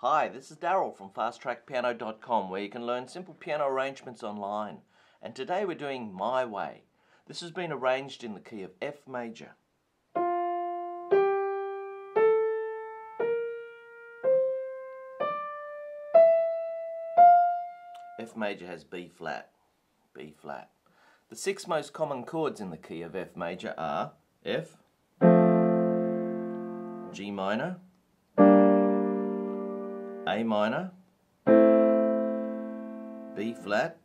Hi, this is Daryl from FastTrackPiano.com, where you can learn simple piano arrangements online. And today we're doing My Way. This has been arranged in the key of F major. F major has B flat, B flat. The six most common chords in the key of F major are F, G minor, A minor, B flat,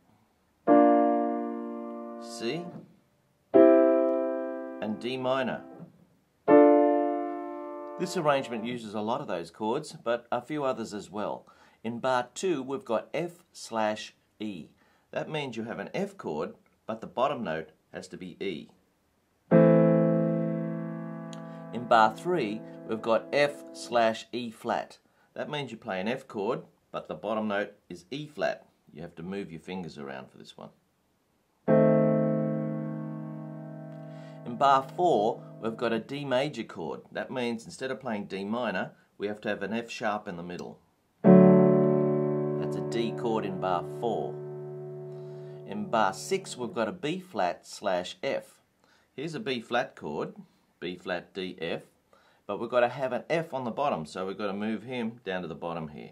C, and D minor. This arrangement uses a lot of those chords, but a few others as well. In bar 2 we've got F/E. That means you have an F chord, but the bottom note has to be E. In bar 3 we've got F/E flat. That means you play an F chord, but the bottom note is E flat. You have to move your fingers around for this one. In bar 4 we've got a D major chord. That means instead of playing D minor, we have to have an F sharp in the middle. That's a D chord in bar 4. In bar 6 we've got a B flat/F. Here's a B flat chord, B flat D F, but we've got to have an F on the bottom, so we've got to move him down to the bottom here.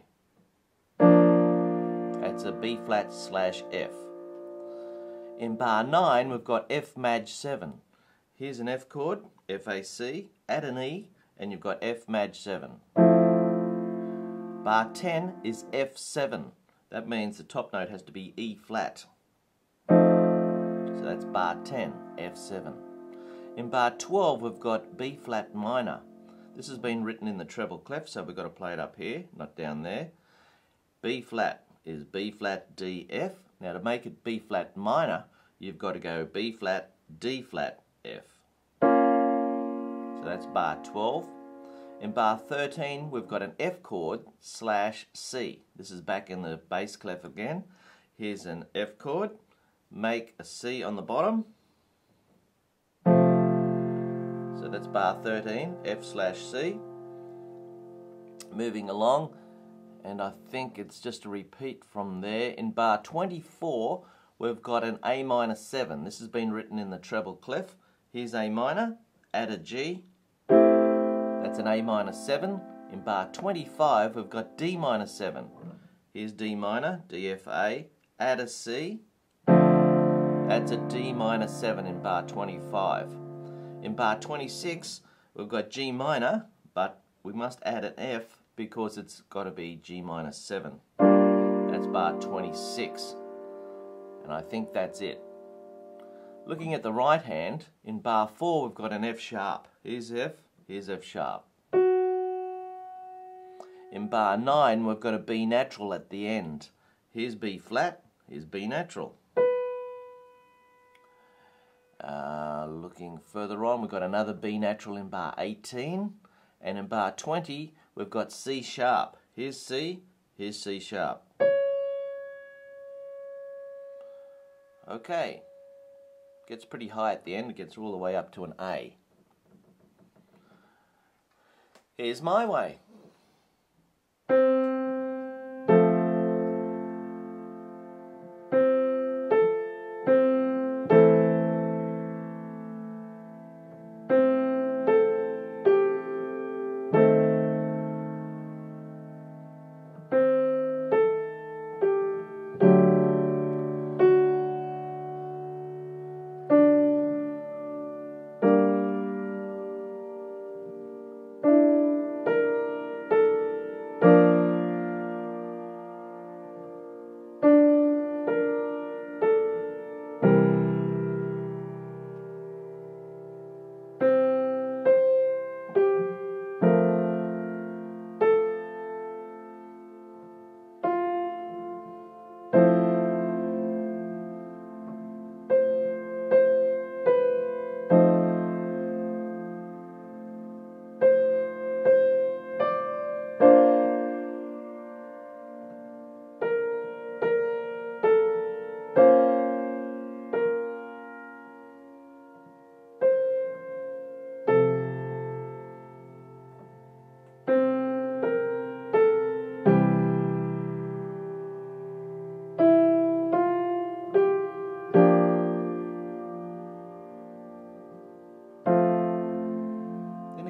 That's a B flat/F. In bar 9 we've got F maj 7. Here's an F chord, F-A-C, add an E, and you've got F maj 7. Bar 10 is F7. That means the top note has to be E flat. So that's bar 10, F7. In bar 12 we've got B flat minor. This has been written in the treble clef, so we've got to play it up here, not down there. B flat is B flat D F. Now to make it B flat minor, you've got to go B flat D flat F. So that's bar 12. In bar 13 we've got an F chord/C. This is back in the bass clef again. Here's an F chord, make a C on the bottom. So that's bar 13, F/C. Moving along, and I think it's just a repeat from there. In bar 24 we've got an A minor 7. This has been written in the treble clef. Here's A minor, add a G. That's an A minor 7. In bar 25 we've got D minor 7. Here's D minor, D-F-A, add a C. That's a D minor 7 in bar 25. In bar 26 we've got G minor, but we must add an F because it's got to be G minor 7. That's bar 26. And I think that's it. Looking at the right hand, in bar 4 we've got an F sharp. Here's F, here's F sharp. In bar 9 we've got a B natural at the end. Here's B flat, here's B natural. Looking further on, we've got another B natural in bar 18, and in bar 20 we've got C sharp. Here's C, here's C sharp. Okay, gets pretty high at the end, it gets all the way up to an A. Here's My Way.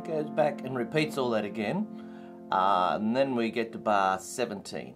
it goes back and repeats all that again. And then we get to bar 17.